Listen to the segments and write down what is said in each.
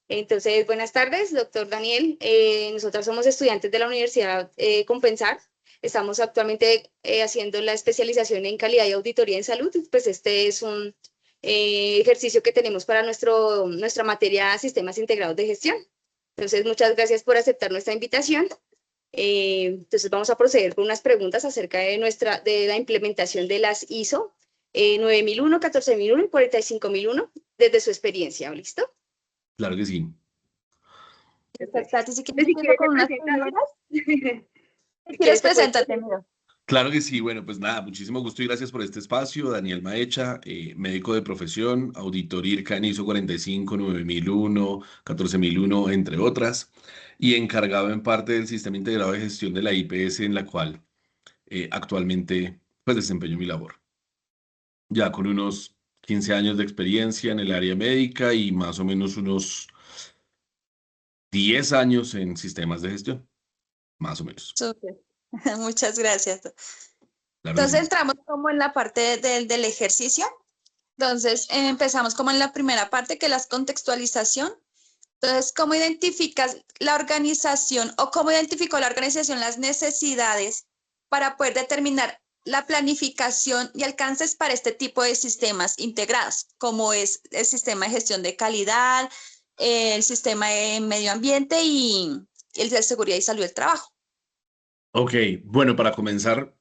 Entonces, buenas tardes, doctor Daniel. Nosotros somos estudiantes de la Universidad Compensar. Estamos actualmente haciendo la especialización en calidad y auditoría en salud. Pues este es un ejercicio que tenemos para nuestra materia Sistemas Integrados de Gestión. Entonces, muchas gracias por aceptar nuestra invitación. Entonces, vamos a proceder con unas preguntas acerca de la implementación de las ISO 9001, 14001 y 45001 desde su experiencia. ¿Listo? Claro que sí. Perfecto. Si quieres, empiezo con unas preguntas. Si quieres, preséntate, mira. Claro que sí. Bueno, pues nada, muchísimo gusto y gracias por este espacio. Daniel Maecha, médico de profesión, auditor IRCA en ISO 45, 9001, 14001, entre otras, y encargado en parte del Sistema Integrado de Gestión de la IPS, en la cual actualmente pues desempeño mi labor. Ya con unos 15 años de experiencia en el área médica y más o menos unos 10 años en sistemas de gestión, más o menos. Súper. Muchas gracias. Claro que Entonces sí. entramos como en la parte del ejercicio. Entonces empezamos como en la primera parte, que es la contextualización. Entonces, ¿cómo identificas la organización o cómo identificó la organización las necesidades para poder determinar la planificación y alcances para este tipo de sistemas integrados, como es el sistema de gestión de calidad, el sistema de medio ambiente y el de seguridad y salud del trabajo? Ok, bueno, para comenzar,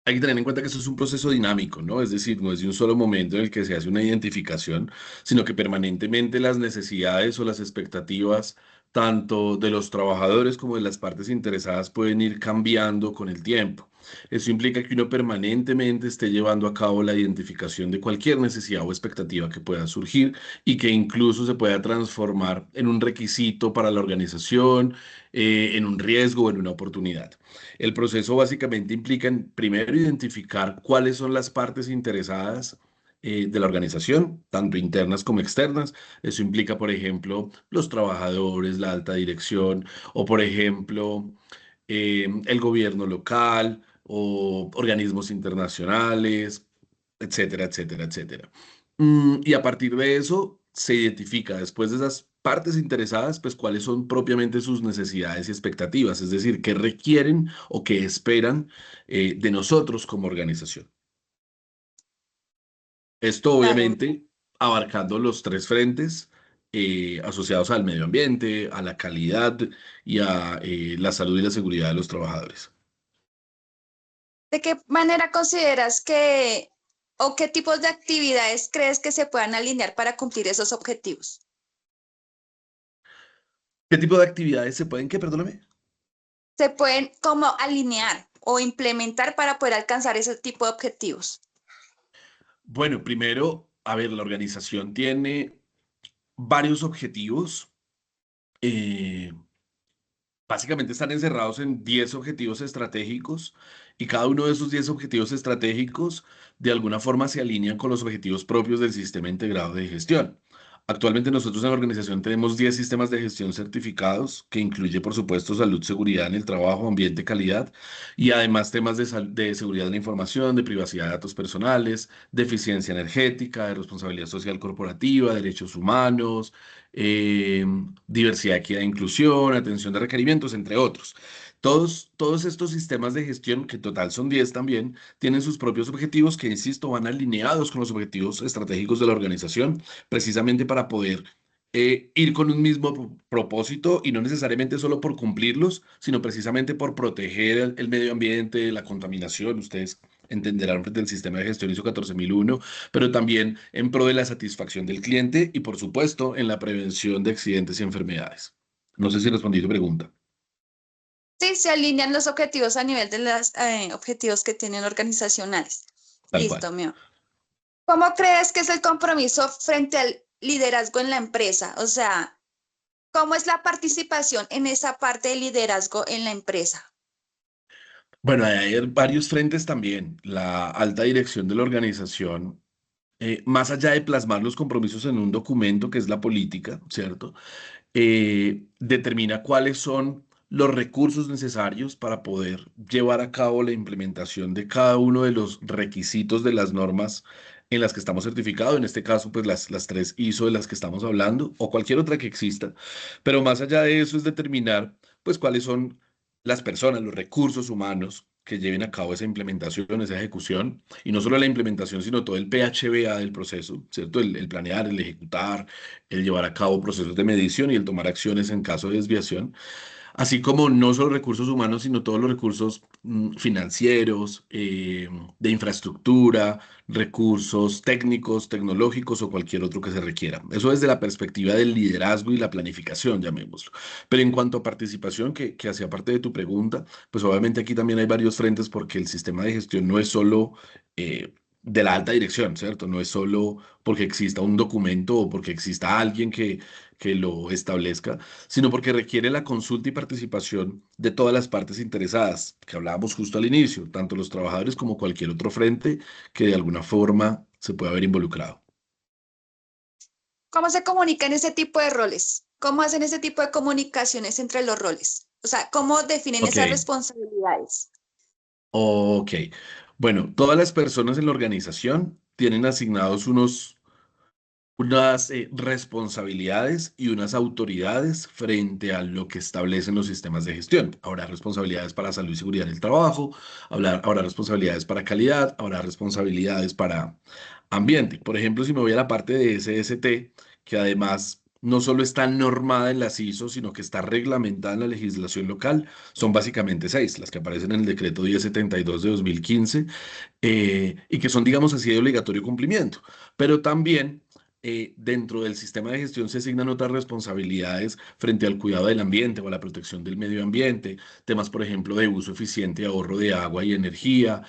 hay que tener en cuenta que esto es un proceso dinámico, ¿no? Es decir, no es de un solo momento en el que se hace una identificación, sino que permanentemente las necesidades o las expectativas, tanto de los trabajadores como de las partes interesadas, pueden ir cambiando con el tiempo. Eso implica que uno permanentemente esté llevando a cabo la identificación de cualquier necesidad o expectativa que pueda surgir y que incluso se pueda transformar en un requisito para la organización, en un riesgo o en una oportunidad. El proceso básicamente implica, primero, identificar cuáles son las partes interesadas de la organización, tanto internas como externas. Eso implica, por ejemplo, los trabajadores, la alta dirección, o por ejemplo, el gobierno local o organismos internacionales, etcétera, etcétera, etcétera. Y a partir de eso se identifica, después de esas partes interesadas, pues cuáles son propiamente sus necesidades y expectativas, es decir, qué requieren o qué esperan de nosotros como organización. Esto Dale. obviamente abarcando los tres frentes asociados al medio ambiente, a la calidad y a la salud y la seguridad de los trabajadores. ¿De qué manera consideras que o qué tipos de actividades crees que se puedan alinear para cumplir esos objetivos? ¿Qué tipo de actividades se pueden, qué, perdóname? Se pueden como alinear o implementar para poder alcanzar ese tipo de objetivos. Bueno, primero, a ver, la organización tiene varios objetivos. eh, Básicamente están encerrados en 10 objetivos estratégicos y cada uno de esos 10 objetivos estratégicos de alguna forma se alinean con los objetivos propios del sistema integrado de gestión. Actualmente nosotros en la organización tenemos 10 sistemas de gestión certificados que incluye por supuesto salud, seguridad en el trabajo, ambiente, calidad y además temas de seguridad de la información, de privacidad de datos personales, de eficiencia energética, de responsabilidad social corporativa, derechos humanos, eh, diversidad, equidad e inclusión, atención de requerimientos, entre otros. Todos estos sistemas de gestión, que en total son 10 también, tienen sus propios objetivos que, insisto, van alineados con los objetivos estratégicos de la organización, precisamente para poder ir con un mismo propósito y no necesariamente solo por cumplirlos, sino precisamente por proteger el medio ambiente, la contaminación. Ustedes entenderán del sistema de gestión ISO 14001, pero también en pro de la satisfacción del cliente y, por supuesto, en la prevención de accidentes y enfermedades. No sé si respondí tu pregunta. Sí, se alinean los objetivos a nivel de los objetivos que tienen organizacionales. Tal cual. Listo, mío. ¿Cómo crees que es el compromiso frente al liderazgo en la empresa? O sea, ¿cómo es la participación en esa parte de liderazgo en la empresa? Bueno, hay varios frentes también. La alta dirección de la organización, más allá de plasmar los compromisos en un documento que es la política, ¿cierto? Determina cuáles son los recursos necesarios para poder llevar a cabo la implementación de cada uno de los requisitos de las normas en las que estamos certificados, en este caso, pues las tres ISO de las que estamos hablando, o cualquier otra que exista. Pero más allá de eso es determinar, pues, cuáles son las personas, los recursos humanos que lleven a cabo esa implementación, esa ejecución, y no solo la implementación, sino todo el PHBA del proceso, ¿cierto? El planear, el ejecutar, el llevar a cabo procesos de medición y el tomar acciones en caso de desviación. Así como no solo recursos humanos, sino todos los recursos financieros, de infraestructura, recursos técnicos, tecnológicos o cualquier otro que se requiera. Eso desde la perspectiva del liderazgo y la planificación, llamémoslo. Pero en cuanto a participación, que hacía parte de tu pregunta, pues obviamente aquí también hay varios frentes porque el sistema de gestión no es solo de la alta dirección, ¿cierto? No es solo porque exista un documento o porque exista alguien que lo establezca, sino porque requiere la consulta y participación de todas las partes interesadas, que hablábamos justo al inicio, tanto los trabajadores como cualquier otro frente que de alguna forma se pueda haber involucrado. ¿Cómo se comunican ese tipo de roles? ¿Cómo hacen ese tipo de comunicaciones entre los roles? O sea, ¿cómo definen Ok, esas responsabilidades? ok. Bueno, todas las personas en la organización tienen asignados unas responsabilidades y unas autoridades frente a lo que establecen los sistemas de gestión. Habrá responsabilidades para salud y seguridad en el trabajo, habrá responsabilidades para calidad, habrá responsabilidades para ambiente. Por ejemplo, si me voy a la parte de SST, que además no solo está normada en las ISO, sino que está reglamentada en la legislación local, son básicamente seis, las que aparecen en el decreto 1072 de 2015, y que son, digamos así, de obligatorio cumplimiento. Pero también dentro del sistema de gestión se asignan otras responsabilidades frente al cuidado del ambiente o a la protección del medio ambiente, temas, por ejemplo, de uso eficiente y ahorro de agua y energía.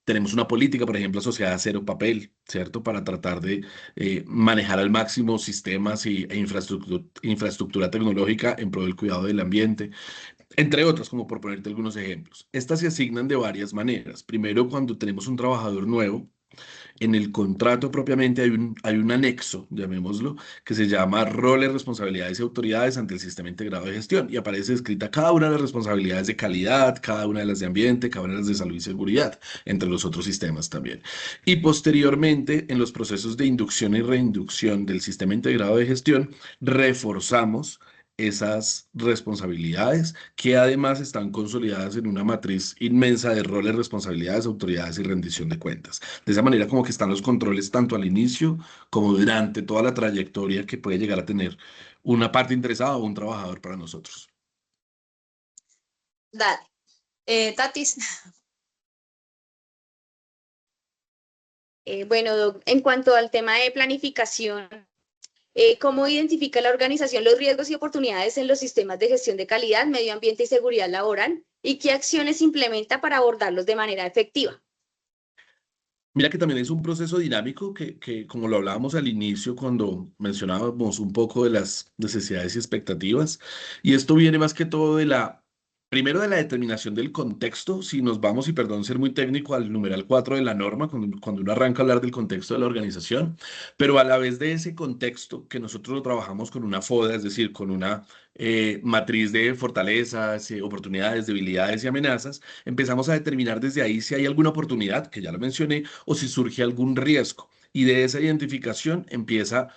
Tenemos una política, por ejemplo, asociada a cero papel, ¿cierto? Para tratar de manejar al máximo sistemas e infraestructura tecnológica en pro del cuidado del ambiente, entre otras, como por ponerte algunos ejemplos. Estas se asignan de varias maneras. Primero, cuando tenemos un trabajador nuevo, en el contrato propiamente hay un anexo, llamémoslo, que se llama roles, responsabilidades y autoridades ante el sistema integrado de gestión y aparece escrita cada una de las responsabilidades de calidad, cada una de las de ambiente, cada una de las de salud y seguridad, entre los otros sistemas también. Y posteriormente, en los procesos de inducción y reinducción del sistema integrado de gestión, reforzamos esas responsabilidades que además están consolidadas en una matriz inmensa de roles, responsabilidades, autoridades y rendición de cuentas. De esa manera como que están los controles tanto al inicio como durante toda la trayectoria que puede llegar a tener una parte interesada o un trabajador para nosotros. Dale. Tatis. Bueno, Doc, en cuanto al tema de planificación, ¿cómo identifica la organización los riesgos y oportunidades en los sistemas de gestión de calidad, medio ambiente y seguridad laboral? ¿Y qué acciones implementa para abordarlos de manera efectiva? Mira que también es un proceso dinámico que, como lo hablábamos al inicio cuando mencionábamos un poco de las necesidades y expectativas, y esto viene más que todo primero de la determinación del contexto, si nos vamos, y perdón ser muy técnico, al numeral 4 de la norma, cuando uno arranca a hablar del contexto de la organización, pero a la vez de ese contexto que nosotros lo trabajamos con una FODA, es decir, con una matriz de fortalezas, oportunidades, debilidades y amenazas, empezamos a determinar desde ahí si hay alguna oportunidad, que ya lo mencioné, o si surge algún riesgo. Y de esa identificación empieza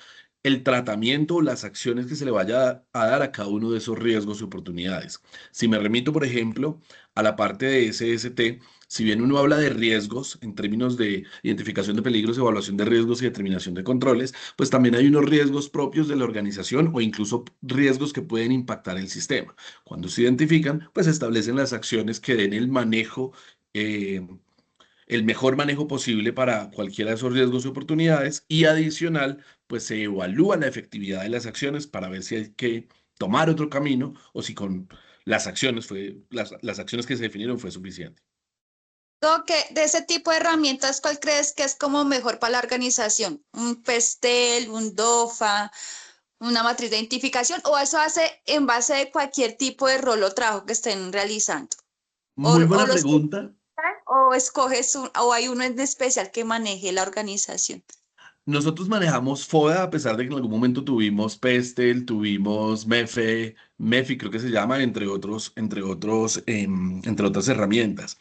el tratamiento o las acciones que se le vaya a dar a cada uno de esos riesgos y oportunidades. Si me remito, por ejemplo, a la parte de SST, si bien uno habla de riesgos en términos de identificación de peligros, evaluación de riesgos y determinación de controles, pues también hay unos riesgos propios de la organización o incluso riesgos que pueden impactar el sistema. Cuando se identifican, pues se establecen las acciones que den el mejor manejo posible para cualquiera de esos riesgos y oportunidades y adicional, pues se evalúa la efectividad de las acciones para ver si hay que tomar otro camino o si con las acciones que se definieron fue suficiente. De ese tipo de herramientas, ¿cuál crees que es como mejor para la organización? ¿Un PESTEL, un DOFA, una matriz de identificación? ¿O eso hace en base de cualquier tipo de rol o trabajo que estén realizando? Muy O buena los pregunta. o escoges o hay uno en especial que maneje la organización. Nosotros manejamos FODA a pesar de que en algún momento tuvimos Pestel, tuvimos MEFI creo que se llama, entre otras herramientas.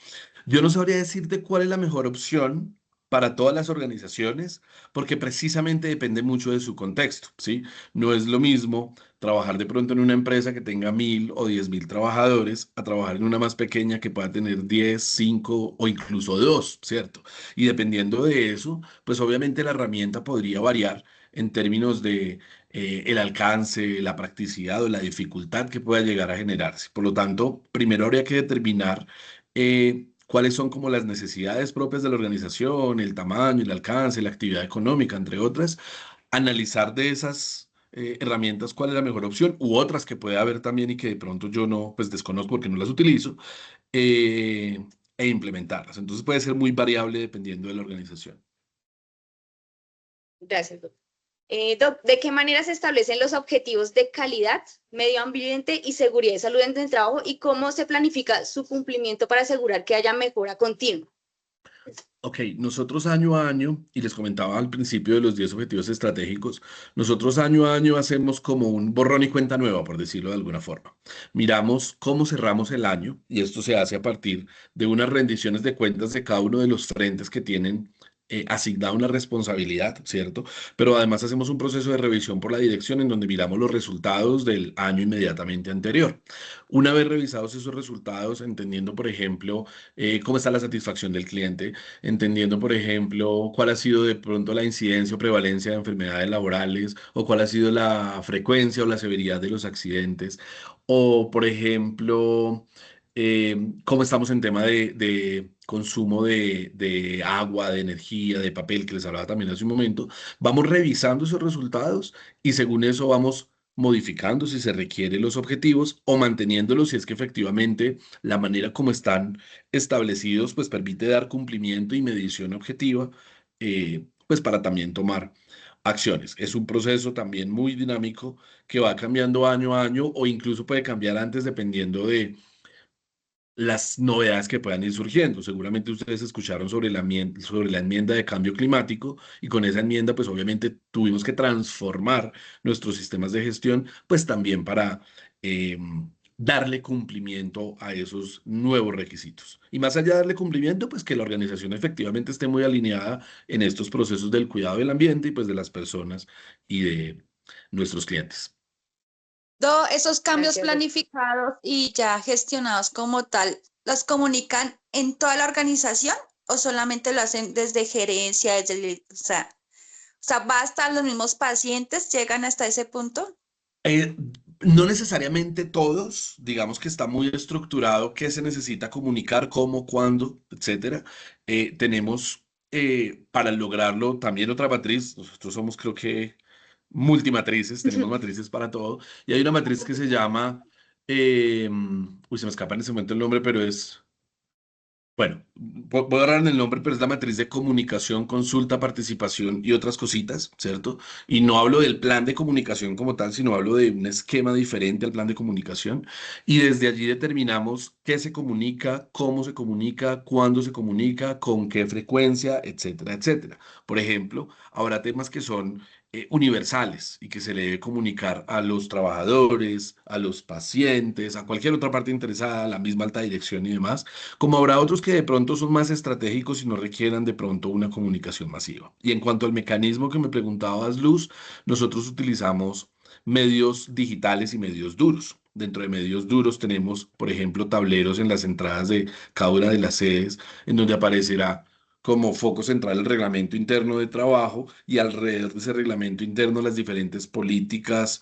Yo no sabría decirte cuál es la mejor opción, para todas las organizaciones, porque precisamente depende mucho de su contexto, ¿sí? No es lo mismo trabajar de pronto en una empresa que tenga 1.000 o 10.000 trabajadores a trabajar en una más pequeña que pueda tener 10, 5 o incluso 2, ¿cierto? Y dependiendo de eso, pues obviamente la herramienta podría variar en términos de el alcance, la practicidad o la dificultad que pueda llegar a generarse. Por lo tanto, primero habría que determinar cuáles son como las necesidades propias de la organización, el tamaño, el alcance, la actividad económica, entre otras, analizar de esas herramientas cuál es la mejor opción u otras que puede haber también y que de pronto yo no, pues desconozco porque no las utilizo, eh, e implementarlas. Entonces puede ser muy variable dependiendo de la organización. Gracias, doctor. Doc, ¿de qué manera se establecen los objetivos de calidad, medio ambiente y seguridad y salud en el trabajo y cómo se planifica su cumplimiento para asegurar que haya mejora continua? Ok, nosotros año a año, y les comentaba al principio de los 10 objetivos estratégicos, nosotros año a año hacemos como un borrón y cuenta nueva, por decirlo de alguna forma. Miramos cómo cerramos el año, y esto se hace a partir de unas rendiciones de cuentas de cada uno de los frentes que tienen asignada una responsabilidad, ¿cierto? Pero además hacemos un proceso de revisión por la dirección en donde miramos los resultados del año inmediatamente anterior. Una vez revisados esos resultados, entendiendo, por ejemplo, cómo está la satisfacción del cliente, entendiendo, por ejemplo, cuál ha sido de pronto la incidencia o prevalencia de enfermedades laborales, o cuál ha sido la frecuencia o la severidad de los accidentes, o, por ejemplo, cómo estamos en tema de consumo de agua, de energía, de papel, que les hablaba también hace un momento. Vamos revisando esos resultados y según eso vamos modificando si se requiere los objetivos o manteniéndolos si es que efectivamente la manera como están establecidos, pues permite dar cumplimiento y medición objetiva, pues para también tomar acciones. Es un proceso también muy dinámico que va cambiando año a año o incluso puede cambiar antes dependiendo de las novedades que puedan ir surgiendo. Seguramente ustedes escucharon sobre la enmienda de cambio climático y con esa enmienda pues obviamente tuvimos que transformar nuestros sistemas de gestión pues también para eh, darle cumplimiento a esos nuevos requisitos. Y más allá de darle cumplimiento pues que la organización efectivamente esté muy alineada en estos procesos del cuidado del ambiente y pues de las personas y de nuestros clientes. Esos cambios Gracias, doctor. planificados y ya gestionados como tal, ¿los comunican en toda la organización o solamente lo hacen desde gerencia, o sea, va hasta los mismos pacientes, llegan hasta ese punto? Eh, no necesariamente todos, digamos que está muy estructurado qué se necesita comunicar, cómo, cuándo, etcétera. Tenemos para lograrlo también otra matriz. Nosotros somos, creo que, multimatrices, tenemos matrices para todo. Y hay una matriz que se llama, se me escapa en ese momento el nombre, pero es bueno, voy a agarrar en el nombre, pero es la matriz de comunicación, consulta, participación y otras cositas, ¿cierto? Y no hablo del plan de comunicación como tal, sino hablo de un esquema diferente al plan de comunicación. Y desde allí determinamos qué se comunica, cómo se comunica, cuándo se comunica, con qué frecuencia, etcétera, etcétera. Por ejemplo, habrá temas que son universales y que se le debe comunicar a los trabajadores, a los pacientes, a cualquier otra parte interesada, a la misma alta dirección y demás, como habrá otros que de pronto son más estratégicos y no requieran de pronto una comunicación masiva. Y en cuanto al mecanismo que me preguntabas, Luz, nosotros utilizamos medios digitales y medios duros. Dentro de medios duros tenemos, por ejemplo, tableros en las entradas de cada una de las sedes, en donde aparecerá como foco central el reglamento interno de trabajo y alrededor de ese reglamento interno las diferentes políticas,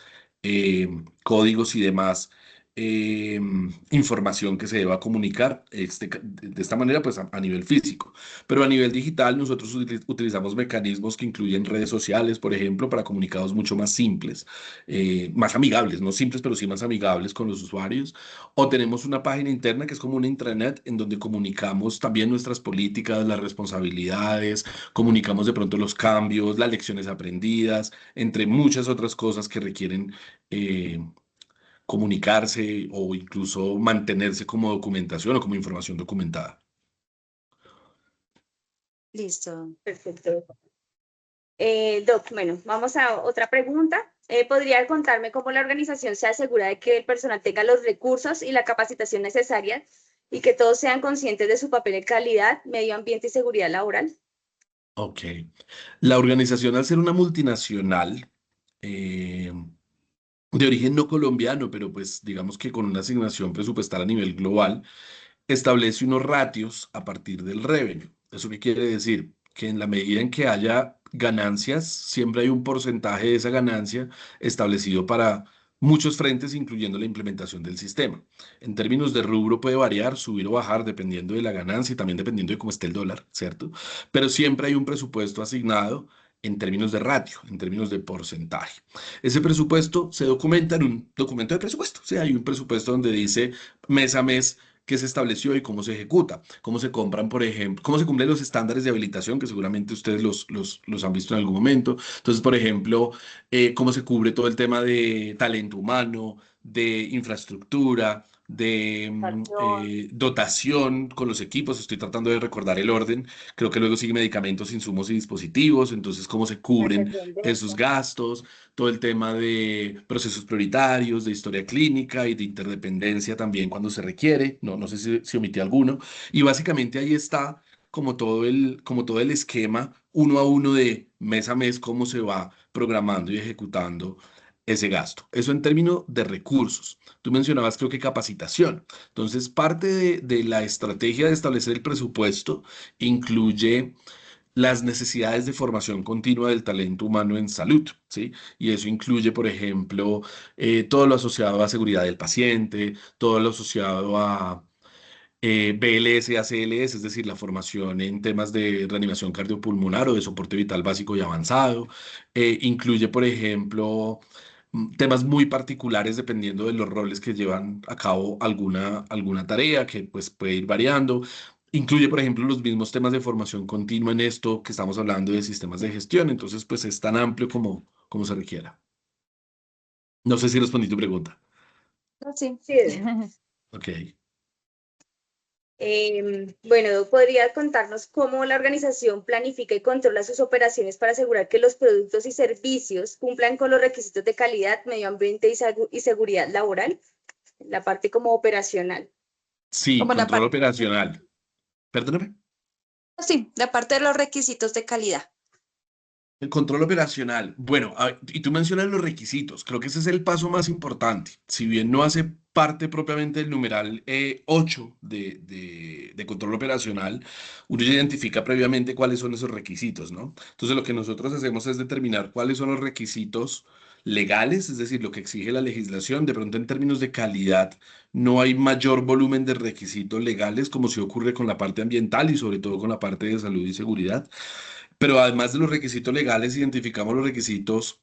códigos y demás eh, información que se deba comunicar de esta manera, pues a nivel físico. Pero a nivel digital, nosotros utilizamos mecanismos que incluyen redes sociales, por ejemplo, para comunicados mucho más simples, más amigables, no simples, pero sí más amigables con los usuarios. O tenemos una página interna que es como una intranet en donde comunicamos también nuestras políticas, las responsabilidades, comunicamos de pronto los cambios, las lecciones aprendidas, entre muchas otras cosas que requieren eh, comunicarse o incluso mantenerse como documentación o como información documentada. Listo. Perfecto. Doc, bueno, vamos a otra pregunta. ¿Podría contarme cómo la organización se asegura de que el personal tenga los recursos y la capacitación necesaria y que todos sean conscientes de su papel en calidad, medio ambiente y seguridad laboral? Ok. La organización, al ser una multinacional, eh, de origen no colombiano, pero pues digamos que con una asignación presupuestal a nivel global, establece unos ratios a partir del revenue. ¿Eso qué quiere decir? Que en la medida en que haya ganancias, siempre hay un porcentaje de esa ganancia establecido para muchos frentes, incluyendo la implementación del sistema. En términos de rubro puede variar, subir o bajar dependiendo de la ganancia y también dependiendo de cómo esté el dólar, ¿cierto? Pero siempre hay un presupuesto asignado en términos de ratio, en términos de porcentaje. Ese presupuesto se documenta en un documento de presupuesto. O sea, hay un presupuesto donde dice mes a mes qué se estableció y cómo se ejecuta, cómo se compran, por ejemplo, cómo se cumplen los estándares de habilitación, que seguramente ustedes los han visto en algún momento. Entonces, por ejemplo, cómo se cubre todo el tema de talento humano, de infraestructura, de dotación con los equipos. Estoy tratando de recordar el orden. Creo que luego sigue medicamentos, insumos y dispositivos. Entonces, cómo se cubren esos gastos, todo el tema de procesos prioritarios, de historia clínica y de interdependencia también cuando se requiere. No sé si omití alguno. Y básicamente ahí está como todo el esquema uno a uno de mes a mes, cómo se va programando y ejecutando ese gasto. Eso en términos de recursos. Tú mencionabas, creo que capacitación. Entonces, parte de la estrategia de establecer el presupuesto incluye las necesidades de formación continua del talento humano en salud, ¿sí? Y eso incluye, por ejemplo, todo lo asociado a seguridad del paciente, todo lo asociado a BLS, ACLS, es decir, la formación en temas de reanimación cardiopulmonar o de soporte vital básico y avanzado. Incluye, por ejemplo, temas muy particulares dependiendo de los roles que llevan a cabo alguna tarea que pues puede ir variando. Incluye, por ejemplo, los mismos temas de formación continua en esto que estamos hablando de sistemas de gestión. Entonces, pues es tan amplio como se requiera. No sé si respondí tu pregunta. No, sí. Sí. Ok. Bueno, ¿podría contarnos cómo la organización planifica y controla sus operaciones para asegurar que los productos y servicios cumplan con los requisitos de calidad, medio ambiente y seguridad laboral? La parte como operacional. Sí, Como la control parte, operacional. Perdóname. sí, la parte de los requisitos de calidad. El control operacional. Bueno, y tú mencionas los requisitos. Creo que ese es el paso más importante. Si bien no hace parte propiamente del numeral 8 de control operacional, uno ya identifica previamente cuáles son esos requisitos, ¿no? Entonces, lo que nosotros hacemos es determinar cuáles son los requisitos legales, es decir, lo que exige la legislación. De pronto, en términos de calidad, no hay mayor volumen de requisitos legales como si ocurre con la parte ambiental y sobre todo con la parte de salud y seguridad. Pero además de los requisitos legales, identificamos los requisitos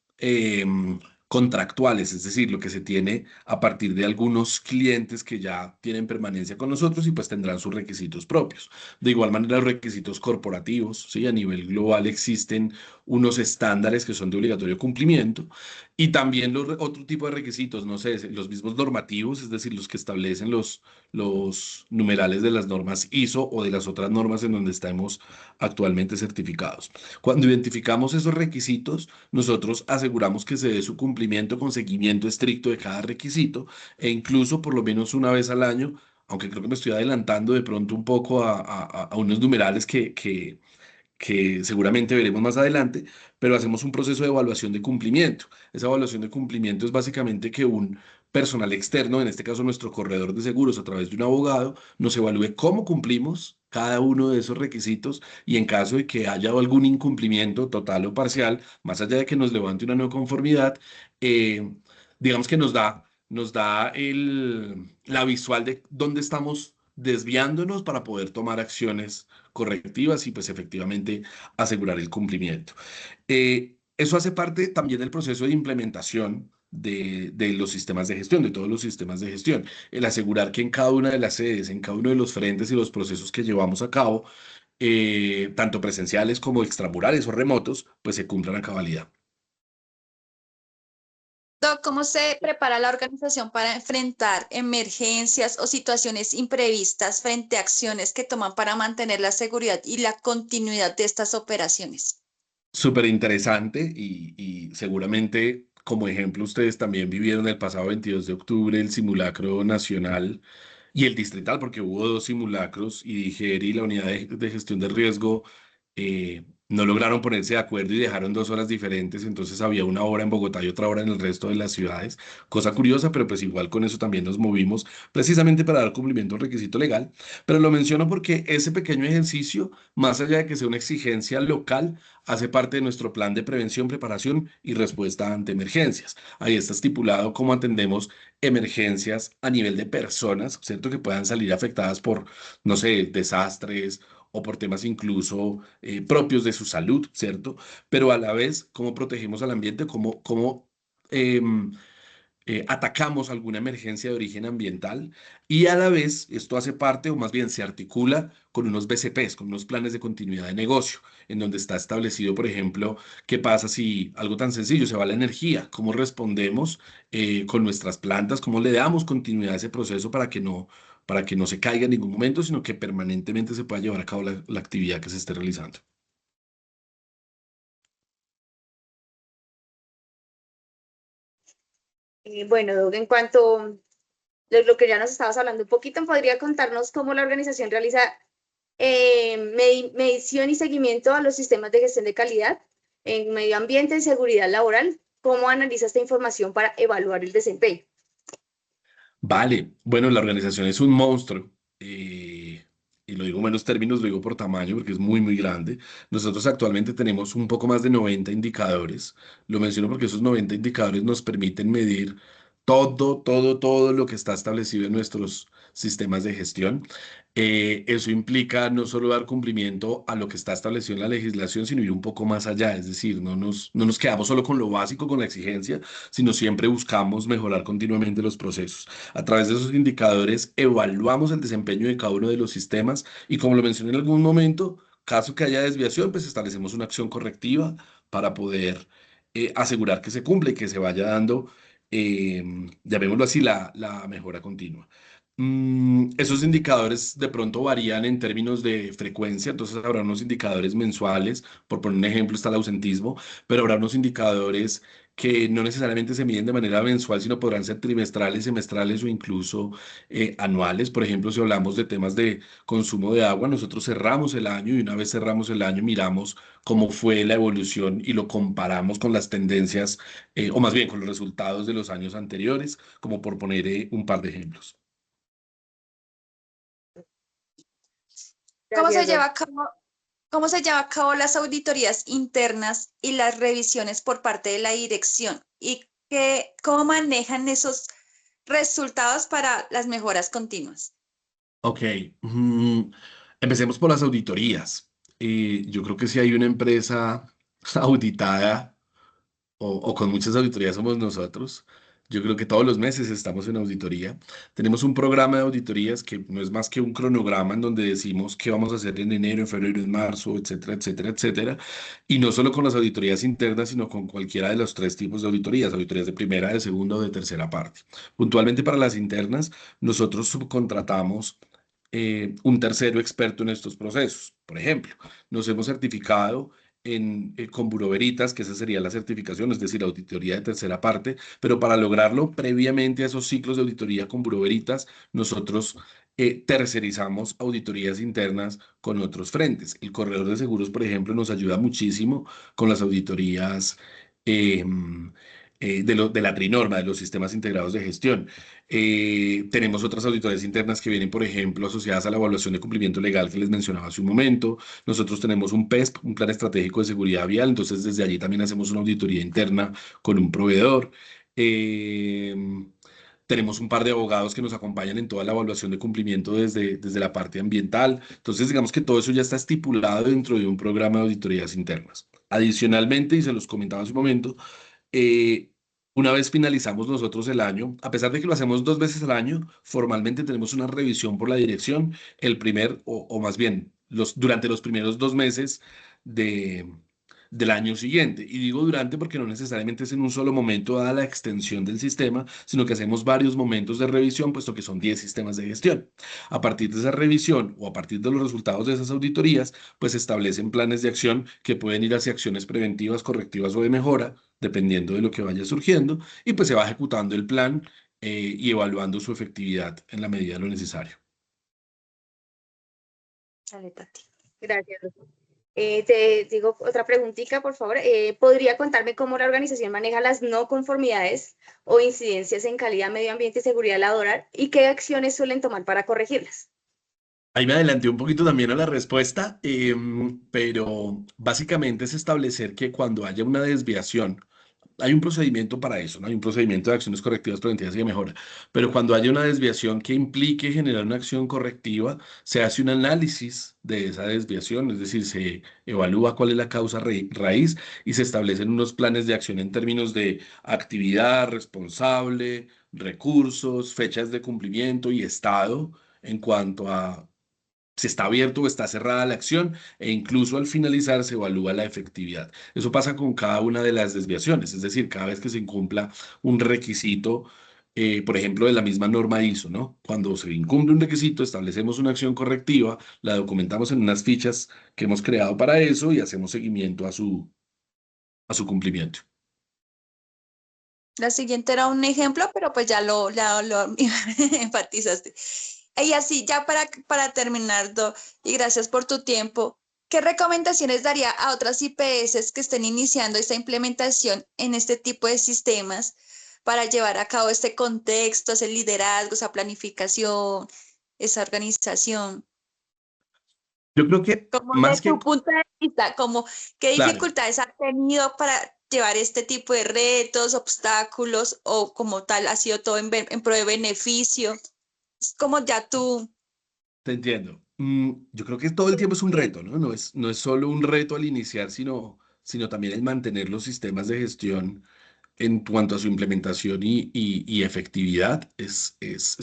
contractuales, es decir, lo que se tiene a partir de algunos clientes que ya tienen permanencia con nosotros y pues tendrán sus requisitos propios. De igual manera, los requisitos corporativos, ¿sí? A nivel global existen unos estándares que son de obligatorio cumplimiento y también otro tipo de requisitos, no sé, los mismos normativos, es decir, los que establecen los numerales de las normas ISO o de las otras normas en donde estamos actualmente certificados. Cuando identificamos esos requisitos, nosotros aseguramos que se dé su cumplimiento con seguimiento estricto de cada requisito e incluso por lo menos una vez al año, aunque creo que me estoy adelantando de pronto un poco a unos numerales que seguramente veremos más adelante, pero hacemos un proceso de evaluación de cumplimiento. Esa evaluación de cumplimiento es básicamente que un personal externo, en este caso nuestro corredor de seguros a través de un abogado, nos evalúe cómo cumplimos cada uno de esos requisitos y en caso de que haya algún incumplimiento total o parcial, más allá de que nos levante una no conformidad, digamos que nos da la visual de dónde estamos desviándonos para poder tomar acciones correctivas y pues efectivamente asegurar el cumplimiento. Eso hace parte también del proceso de implementación de los sistemas de gestión, de todos los sistemas de gestión. El asegurar que en cada una de las sedes, en cada uno de los frentes y los procesos que llevamos a cabo, tanto presenciales como extramurales o remotos, pues se cumplan a cabalidad. Doc, ¿cómo se prepara la organización para enfrentar emergencias o situaciones imprevistas frente a acciones que toman para mantener la seguridad y la continuidad de estas operaciones? Súper interesante y seguramente como ejemplo ustedes también vivieron el pasado 22 de octubre el simulacro nacional y el distrital, porque hubo dos simulacros y DIGER y la unidad de gestión de riesgo no lograron ponerse de acuerdo y dejaron 2 horas diferentes, entonces había una hora en Bogotá y otra hora en el resto de las ciudades. Cosa curiosa, pero pues igual con eso también nos movimos precisamente para dar cumplimiento al requisito legal. Pero lo menciono porque ese pequeño ejercicio, más allá de que sea una exigencia local, hace parte de nuestro plan de prevención, preparación y respuesta ante emergencias. Ahí está estipulado cómo atendemos emergencias a nivel de personas, ¿cierto? Que puedan salir afectadas por, no sé, desastres o por temas incluso propios de su salud, ¿cierto? Pero a la vez, cómo protegemos al ambiente, cómo em, atacamos alguna emergencia de origen ambiental y a la vez esto hace parte o más bien se articula con unos BCPs, con unos planes de continuidad de negocio, en donde está establecido, por ejemplo, qué pasa si algo tan sencillo se va la energía, cómo respondemos con nuestras plantas, cómo le damos continuidad a ese proceso para que no se caiga en ningún momento, sino que permanentemente se pueda llevar a cabo la actividad que se esté realizando. Bueno, Doug, en cuanto a lo que ya nos estabas hablando un poquito, ¿podría contarnos cómo la organización realiza medición y seguimiento a los sistemas de gestión de calidad en medio ambiente y seguridad laboral? ¿Cómo analiza esta información para evaluar el desempeño? Vale, bueno, la organización es un monstruo. eh, y lo digo en menos términos, lo digo por tamaño, porque es muy, muy grande. Nosotros actualmente tenemos un poco más de 90 indicadores. Lo menciono porque esos 90 indicadores nos permiten medir todo lo que está establecido en nuestros sistemas de gestión. Eso implica no solo dar cumplimiento a lo que está establecido en la legislación, sino ir un poco más allá. Es decir, no nos quedamos solo con lo básico, con la exigencia, sino siempre buscamos mejorar continuamente los procesos. A través de esos indicadores evaluamos el desempeño de cada uno de los sistemas y como lo mencioné en algún momento, caso que haya desviación, pues establecemos una acción correctiva para poder asegurar que se cumple y que se vaya dando, llamémoslo así, la mejora continua. Esos indicadores de pronto varían en términos de frecuencia, entonces habrá unos indicadores mensuales, por poner un ejemplo está el ausentismo, pero habrá unos indicadores que no necesariamente se miden de manera mensual, sino podrán ser trimestrales, semestrales o incluso anuales. Por ejemplo, si hablamos de temas de consumo de agua, nosotros cerramos el año y una vez cerramos el año miramos cómo fue la evolución y lo comparamos con las tendencias, o más bien con los resultados de los años anteriores, como por poner un par de ejemplos. ¿Cómo se Gracias, lleva Doug. a cabo, cómo se lleva a cabo las auditorías internas y las revisiones por parte de la dirección? ¿Y cómo manejan esos resultados para las mejoras continuas? Ok, mm, empecemos por las auditorías. Yo creo que si hay una empresa auditada o con muchas auditorías somos nosotros. Yo creo que todos los meses estamos en auditoría. Tenemos un programa de auditorías que no es más que un cronograma en donde decimos qué vamos a hacer en enero, en febrero, en marzo, etcétera, etcétera, etcétera. Y no solo con las auditorías internas, sino con cualquiera de los 3 tipos de auditorías, auditorías de primera, de segunda o de tercera parte. Puntualmente para las internas, nosotros subcontratamos un tercero experto en estos procesos. Por ejemplo, nos hemos certificado con Bureau Veritas, que esa sería la certificación, es decir, auditoría de tercera parte, pero para lograrlo, previamente a esos ciclos de auditoría con Bureau Veritas, nosotros tercerizamos auditorías internas con otros frentes. El corredor de seguros, por ejemplo, nos ayuda muchísimo con las auditorías eh, de la Trinorma, de los sistemas integrados de gestión. Tenemos otras auditorías internas que vienen, por ejemplo, asociadas a la evaluación de cumplimiento legal que les mencionaba hace un momento. Nosotros tenemos un PESP, un Plan Estratégico de Seguridad Vial, entonces desde allí también hacemos una auditoría interna con un proveedor. Eh, Tenemos un par de abogados que nos acompañan en toda la evaluación de cumplimiento desde la parte ambiental. Entonces, digamos que todo eso ya está estipulado dentro de un programa de auditorías internas. Adicionalmente, y se los comentaba hace un momento, eh, una vez finalizamos nosotros el año, a pesar de que lo hacemos 2 veces al año, formalmente tenemos una revisión por la dirección, o más bien, durante los primeros 2 meses de, del año siguiente. Y digo durante porque no necesariamente es en un solo momento dada la extensión del sistema, sino que hacemos varios momentos de revisión, puesto que son 10 sistemas de gestión. A partir de esa revisión o a partir de los resultados de esas auditorías, pues se establecen planes de acción que pueden ir hacia acciones preventivas, correctivas o de mejora dependiendo de lo que vaya surgiendo, y pues se va ejecutando el plan y evaluando su efectividad en la medida de lo necesario. Dale, Tati. Gracias, Doug. Te digo otra preguntita, por favor. ¿Podría contarme cómo la organización maneja las no conformidades o incidencias en calidad, medio ambiente y seguridad laboral y qué acciones suelen tomar para corregirlas? Ahí me adelanté un poquito también a la respuesta, pero básicamente es establecer que cuando haya una desviación, hay un procedimiento para eso, ¿no? Hay un procedimiento de acciones correctivas preventivas y de mejora, pero cuando haya una desviación que implique generar una acción correctiva, se hace un análisis de esa desviación, es decir, se evalúa cuál es la causa raíz y se establecen unos planes de acción en términos de actividad responsable, recursos, fechas de cumplimiento y estado en cuanto a si está abierto o está cerrada la acción e incluso al finalizar se evalúa la efectividad. Eso pasa con cada una de las desviaciones, es decir, cada vez que se incumpla un requisito, por ejemplo, de la misma norma ISO, ¿no? Cuando se incumple un requisito, establecemos una acción correctiva, la documentamos en unas fichas que hemos creado para eso y hacemos seguimiento a su cumplimiento. La siguiente era un ejemplo, pero pues ya lo enfatizaste. Y así, ya para terminar, y gracias por tu tiempo, ¿qué recomendaciones daría a otras IPS que estén iniciando esta implementación en este tipo de sistemas para llevar a cabo este contexto, ese liderazgo, esa planificación, esa organización? Yo creo que Como de más que, tu punto de vista, como qué claro, dificultades has tenido para llevar este tipo de retos, obstáculos, o como tal ha sido todo en pro de beneficio. Es como ya tú, te entiendo. Yo creo que todo el tiempo es un reto, ¿no? No es solo un reto al iniciar, sino también el mantener los sistemas de gestión en cuanto a su implementación y efectividad es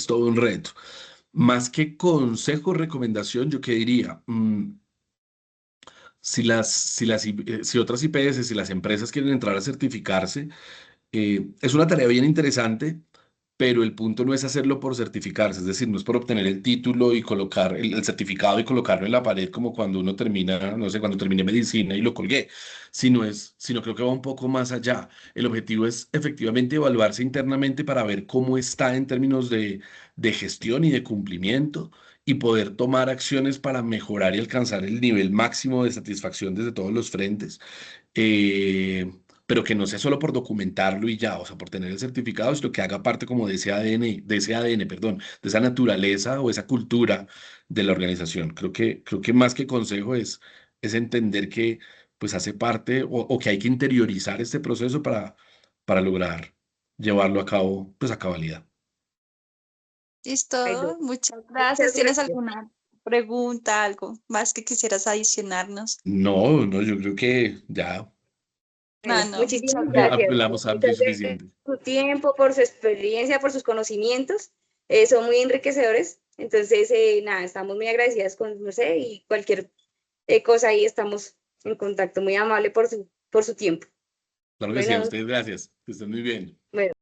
todo un reto. Más que consejo, recomendación, yo qué diría. Si otras IPS, si las empresas quieren entrar a certificarse, es una tarea bien interesante, pero el punto no es hacerlo por certificarse, es decir, no es por obtener el título y colocar el certificado y colocarlo en la pared como cuando uno termina, no sé, cuando terminé medicina y lo colgué, sino creo que va un poco más allá. El objetivo es efectivamente evaluarse internamente para ver cómo está en términos de gestión y de cumplimiento y poder tomar acciones para mejorar y alcanzar el nivel máximo de satisfacción desde todos los frentes, pero que no sea solo por documentarlo y ya, o sea, por tener el certificado, sino que haga parte como perdón, de esa naturaleza o esa cultura de la organización. Creo que más que consejo es entender que pues hace parte o que hay que interiorizar este proceso para lograr llevarlo a cabo, pues a cabalidad. listo, Ay, muchas muchas gracias. ¿Tienes gracias. alguna pregunta, algo más que quisieras adicionarnos? No, yo creo que ya No, Bueno, no, muchas muchísimas gracias. gracias. hablamos amplio Muchas y gracias suficiente. por su tiempo, por su experiencia, por sus conocimientos. Son muy enriquecedores. Entonces, nada, estamos muy agradecidas con usted y cualquier cosa ahí estamos en contacto. Muy amable por su tiempo. Claro que sí, a Bueno, ustedes gracias, que estén muy bien. bueno.